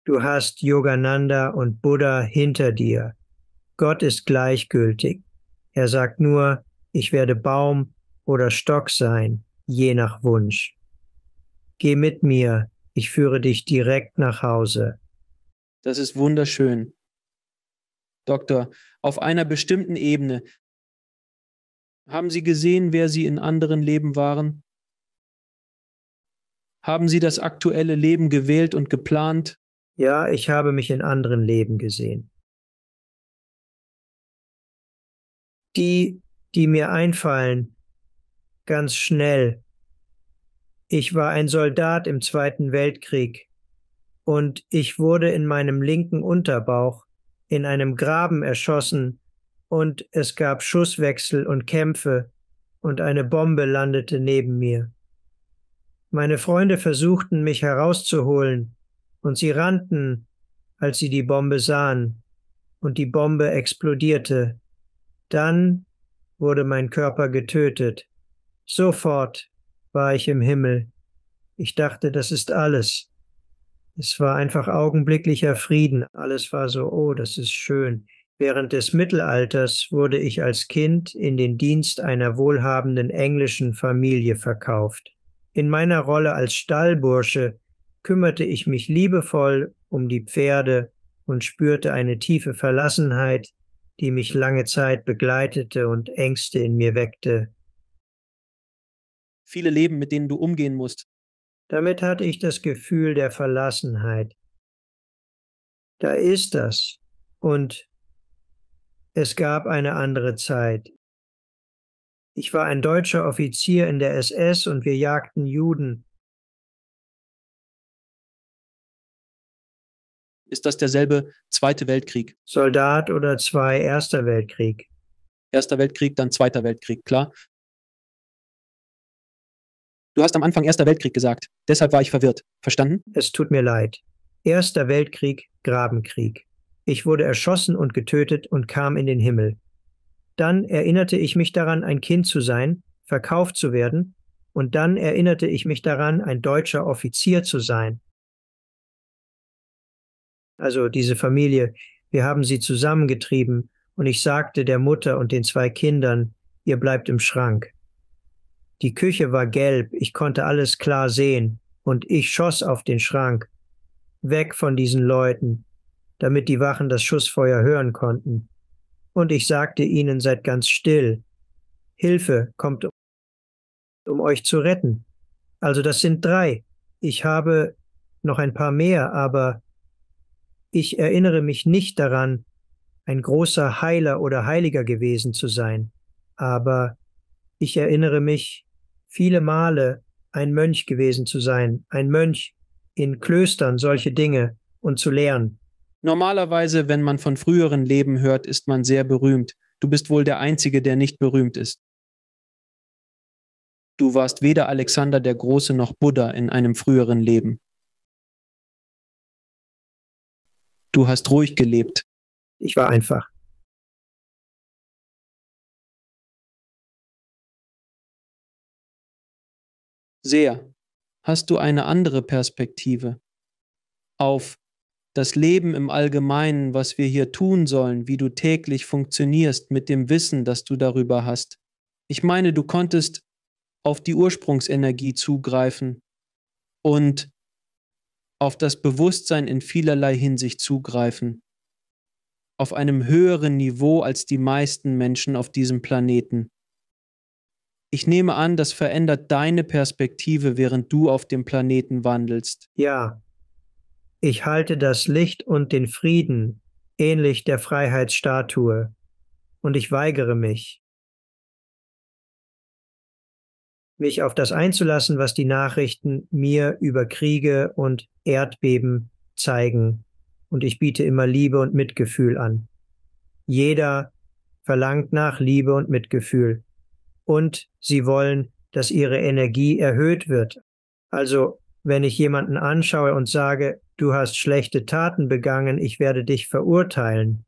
Du hast Yogananda und Buddha hinter dir. Gott ist gleichgültig. Er sagt nur, ich werde Baum oder Stock sein, je nach Wunsch. Geh mit mir, ich führe dich direkt nach Hause. Das ist wunderschön. Doktor, auf einer bestimmten Ebene, haben Sie gesehen, wer Sie in anderen Leben waren? Haben Sie das aktuelle Leben gewählt und geplant? Ja, ich habe mich in anderen Leben gesehen. Die mir einfallen, ganz schnell. Ich war ein Soldat im Zweiten Weltkrieg und ich wurde in meinem linken Unterbauch in einem Graben erschossen und es gab Schusswechsel und Kämpfe und eine Bombe landete neben mir. Meine Freunde versuchten, mich herauszuholen, und sie rannten, als sie die Bombe sahen, und die Bombe explodierte. Dann wurde mein Körper getötet. Sofort war ich im Himmel. Ich dachte, das ist alles. Es war einfach augenblicklicher Frieden. Alles war so, oh, das ist schön. Während des Mittelalters wurde ich als Kind in den Dienst einer wohlhabenden englischen Familie verkauft. In meiner Rolle als Stallbursche kümmerte ich mich liebevoll um die Pferde und spürte eine tiefe Verlassenheit, die mich lange Zeit begleitete und Ängste in mir weckte. Viele Leben, mit denen du umgehen musst. Damit hatte ich das Gefühl der Verlassenheit. Da ist das. Und es gab eine andere Zeit. Ich war ein deutscher Offizier in der SS und wir jagten Juden. Ist das derselbe Zweite Weltkrieg? Soldat oder zwei, Erster Weltkrieg. Erster Weltkrieg, dann Zweiter Weltkrieg, klar. Du hast am Anfang Erster Weltkrieg gesagt. Deshalb war ich verwirrt. Verstanden? Es tut mir leid. Erster Weltkrieg, Grabenkrieg. Ich wurde erschossen und getötet und kam in den Himmel. Dann erinnerte ich mich daran, ein Kind zu sein, verkauft zu werden, und dann erinnerte ich mich daran, ein deutscher Offizier zu sein. Also diese Familie, wir haben sie zusammengetrieben, und ich sagte der Mutter und den zwei Kindern, ihr bleibt im Schrank. Die Küche war gelb, ich konnte alles klar sehen, und ich schoss auf den Schrank. Weg von diesen Leuten, damit die Wachen das Schussfeuer hören konnten. Und ich sagte ihnen, seid ganz still. Hilfe kommt, um euch zu retten. Also das sind 3. Ich habe noch ein paar mehr, aber ich erinnere mich nicht daran, ein großer Heiler oder Heiliger gewesen zu sein. Aber ich erinnere mich viele Male, ein Mönch gewesen zu sein, ein Mönch in Klöstern, solche Dinge, und zu lehren. Normalerweise, wenn man von früheren Leben hört, ist man sehr berühmt. Du bist wohl der Einzige, der nicht berühmt ist. Du warst weder Alexander der Große noch Buddha in einem früheren Leben. Du hast ruhig gelebt. Ich war einfach. Sehr. Hast du eine andere Perspektive auf das Leben im Allgemeinen, was wir hier tun sollen, wie du täglich funktionierst mit dem Wissen, das du darüber hast? Ich meine, du konntest auf die Ursprungsenergie zugreifen und auf das Bewusstsein in vielerlei Hinsicht zugreifen. Auf einem höheren Niveau als die meisten Menschen auf diesem Planeten. Ich nehme an, das verändert deine Perspektive, während du auf dem Planeten wandelst. Ja, ich halte das Licht und den Frieden ähnlich der Freiheitsstatue, und ich weigere mich, mich auf das einzulassen, was die Nachrichten mir über Kriege und Erdbeben zeigen, und ich biete immer Liebe und Mitgefühl an. Jeder verlangt nach Liebe und Mitgefühl, und sie wollen, dass ihre Energie erhöht wird. Also, wenn ich jemanden anschaue und sage, du hast schlechte Taten begangen, ich werde dich verurteilen.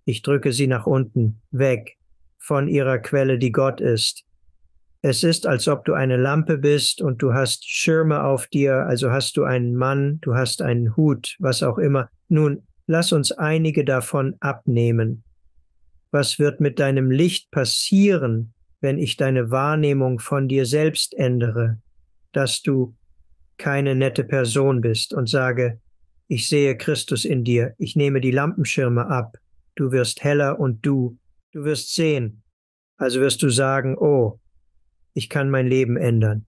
Ich drücke sie nach unten, weg, von ihrer Quelle, die Gott ist. Es ist, als ob du eine Lampe bist und du hast Schirme auf dir, also hast du einen Mann, du hast einen Hut, was auch immer. Nun, lass uns einige davon abnehmen. Was wird mit deinem Licht passieren, wenn ich deine Wahrnehmung von dir selbst ändere, dass du keine nette Person bist und sage, ich sehe Christus in dir, ich nehme die Lampenschirme ab, du wirst heller und du wirst sehen. Also wirst du sagen, oh, ich kann mein Leben ändern.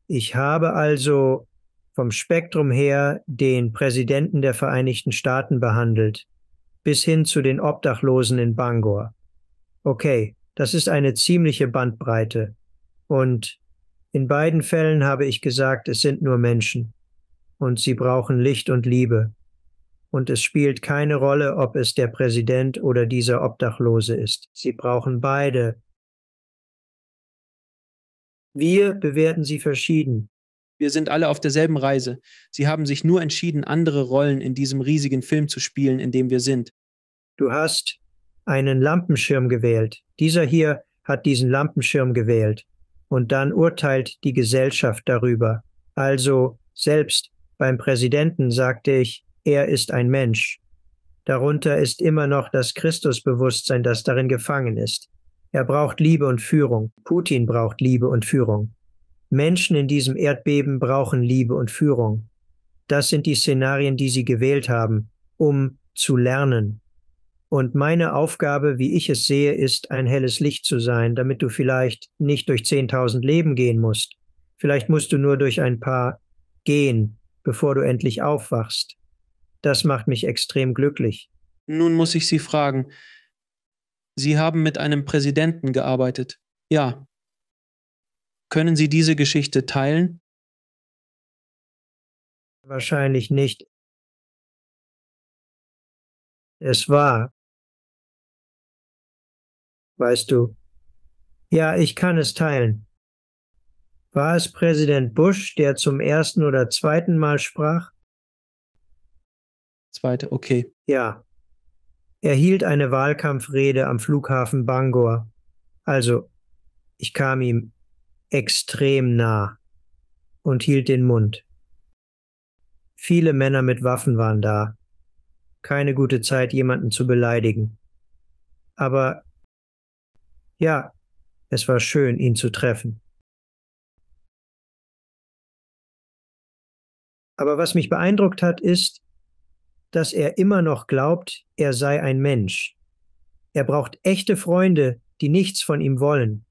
Ich habe also vom Spektrum her den Präsidenten der Vereinigten Staaten behandelt, bis hin zu den Obdachlosen in Bangor. Okay, das ist eine ziemliche Bandbreite. Und in beiden Fällen habe ich gesagt, es sind nur Menschen und sie brauchen Licht und Liebe. Und es spielt keine Rolle, ob es der Präsident oder dieser Obdachlose ist. Sie brauchen beide. Wir bewerten sie verschieden. Wir sind alle auf derselben Reise. Sie haben sich nur entschieden, andere Rollen in diesem riesigen Film zu spielen, in dem wir sind. Du hast einen Lampenschirm gewählt. Dieser hier hat diesen Lampenschirm gewählt. Und dann urteilt die Gesellschaft darüber. Also selbst beim Präsidenten sagte ich, er ist ein Mensch. Darunter ist immer noch das Christusbewusstsein, das darin gefangen ist. Er braucht Liebe und Führung. Putin braucht Liebe und Führung. Menschen in diesem Erdbeben brauchen Liebe und Führung. Das sind die Szenarien, die sie gewählt haben, um zu lernen. Und meine Aufgabe, wie ich es sehe, ist, ein helles Licht zu sein, damit du vielleicht nicht durch 10.000 Leben gehen musst. Vielleicht musst du nur durch ein paar gehen, bevor du endlich aufwachst. Das macht mich extrem glücklich. Nun muss ich Sie fragen, Sie haben mit einem Präsidenten gearbeitet. Ja. Können Sie diese Geschichte teilen? Wahrscheinlich nicht. Es war, weißt du. Ja, ich kann es teilen. War es Präsident Bush, der zum ersten oder zweiten Mal sprach? Zweite, okay. Ja. Er hielt eine Wahlkampfrede am Flughafen Bangor. Also, ich kam ihm extrem nah und hielt den Mund. Viele Männer mit Waffen waren da. Keine gute Zeit, jemanden zu beleidigen. Aber ja, es war schön, ihn zu treffen. Aber was mich beeindruckt hat, ist, dass er immer noch glaubt, er sei ein Mensch. Er braucht echte Freunde, die nichts von ihm wollen.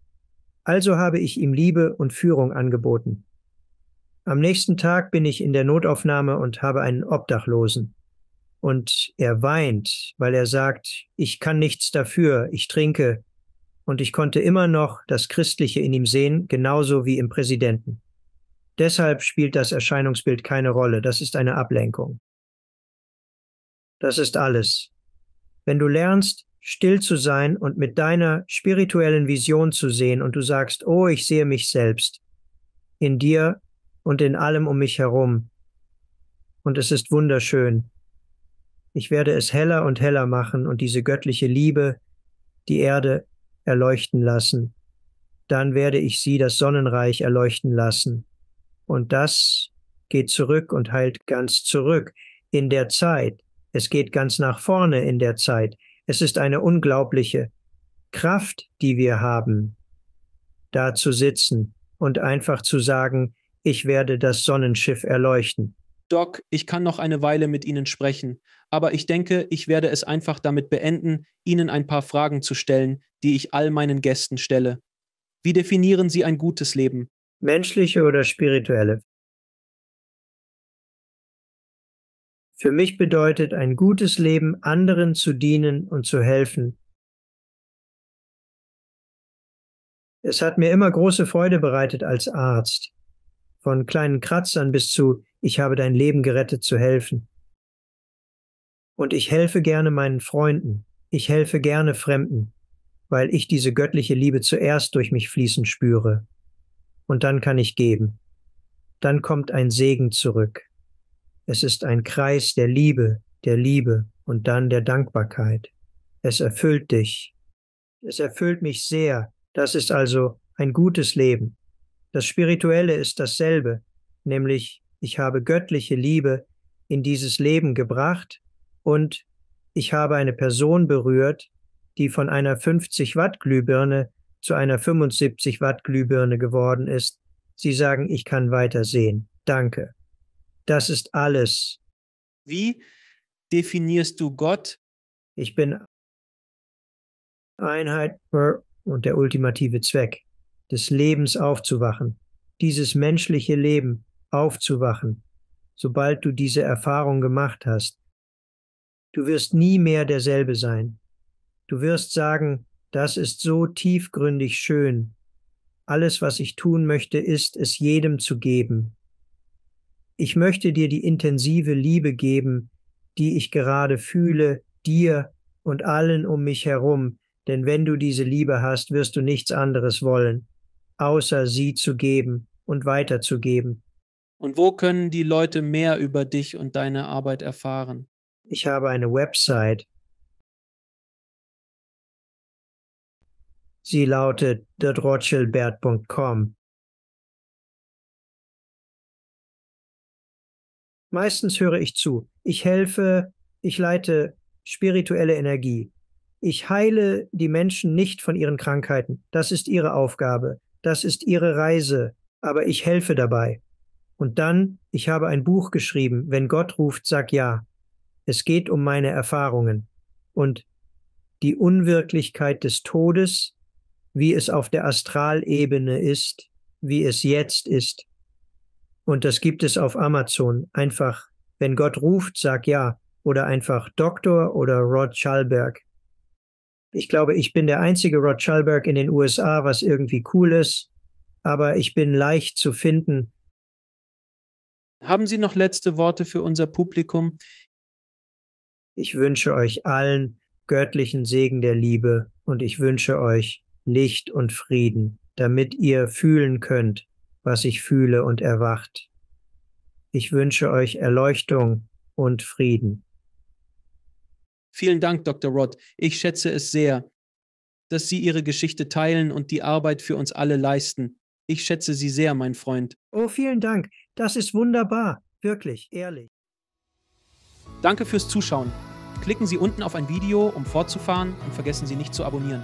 Also habe ich ihm Liebe und Führung angeboten. Am nächsten Tag bin ich in der Notaufnahme und habe einen Obdachlosen. Und er weint, weil er sagt, ich kann nichts dafür, ich trinke. Und ich konnte immer noch das Christliche in ihm sehen, genauso wie im Präsidenten. Deshalb spielt das Erscheinungsbild keine Rolle, das ist eine Ablenkung. Das ist alles. Wenn du lernst, still zu sein und mit deiner spirituellen Vision zu sehen und du sagst, oh, ich sehe mich selbst, in dir und in allem um mich herum. Und es ist wunderschön. Ich werde es heller und heller machen und diese göttliche Liebe, die Erde, erleuchten lassen. Dann werde ich sie, das Sonnenreich, erleuchten lassen. Und das geht zurück und heilt ganz zurück in der Zeit. Es geht ganz nach vorne in der Zeit. Es ist eine unglaubliche Kraft, die wir haben, da zu sitzen und einfach zu sagen, ich werde das Sonnenschiff erleuchten. Doc, ich kann noch eine Weile mit Ihnen sprechen, aber ich denke, ich werde es einfach damit beenden, Ihnen ein paar Fragen zu stellen, die ich all meinen Gästen stelle. Wie definieren Sie ein gutes Leben? Menschliche oder spirituelle? Für mich bedeutet ein gutes Leben, anderen zu dienen und zu helfen. Es hat mir immer große Freude bereitet als Arzt, von kleinen Kratzern bis zu, ich habe dein Leben gerettet, zu helfen. Und ich helfe gerne meinen Freunden, ich helfe gerne Fremden, weil ich diese göttliche Liebe zuerst durch mich fließen spüre. Und dann kann ich geben. Dann kommt ein Segen zurück. Es ist ein Kreis der Liebe und dann der Dankbarkeit. Es erfüllt dich. Es erfüllt mich sehr. Das ist also ein gutes Leben. Das Spirituelle ist dasselbe, nämlich ich habe göttliche Liebe in dieses Leben gebracht und ich habe eine Person berührt, die von einer 50 Watt Glühbirne zu einer 75 Watt Glühbirne geworden ist. Sie sagen, ich kann weiter sehen. Danke. Das ist alles. Wie definierst du Gott? Ich bin Einheit und der ultimative Zweck des Lebens aufzuwachen, dieses menschliche Leben aufzuwachen, sobald du diese Erfahrung gemacht hast. Du wirst nie mehr derselbe sein. Du wirst sagen, das ist so tiefgründig schön. Alles, was ich tun möchte, ist, es jedem zu geben. Ich möchte dir die intensive Liebe geben, die ich gerade fühle, dir und allen um mich herum, denn wenn du diese Liebe hast, wirst du nichts anderes wollen, außer sie zu geben und weiterzugeben. Und wo können die Leute mehr über dich und deine Arbeit erfahren? Ich habe eine Website. Sie lautet rothschildbert.com. Meistens höre ich zu. Ich helfe, ich leite spirituelle Energie. Ich heile die Menschen nicht von ihren Krankheiten. Das ist ihre Aufgabe. Das ist ihre Reise. Aber ich helfe dabei. Und dann, ich habe ein Buch geschrieben. Wenn Gott ruft, sag ja. Es geht um meine Erfahrungen. Und die Unwirklichkeit des Todes, wie es auf der Astralebene ist, wie es jetzt ist. Und das gibt es auf Amazon. Einfach, wenn Gott ruft, sag ja. Oder einfach Doktor oder Rod Schallberg. Ich glaube, ich bin der einzige Rod Schallberg in den USA, was irgendwie cool ist. Aber ich bin leicht zu finden. Haben Sie noch letzte Worte für unser Publikum? Ich wünsche euch allen göttlichen Segen der Liebe und ich wünsche euch Licht und Frieden, damit ihr fühlen könnt, was ich fühle und erwacht. Ich wünsche euch Erleuchtung und Frieden. Vielen Dank, Dr. Rod. Ich schätze es sehr, dass Sie Ihre Geschichte teilen und die Arbeit für uns alle leisten. Ich schätze Sie sehr, mein Freund. Oh, vielen Dank. Das ist wunderbar. Wirklich, ehrlich. Danke fürs Zuschauen. Klicken Sie unten auf ein Video, um fortzufahren und vergessen Sie nicht zu abonnieren.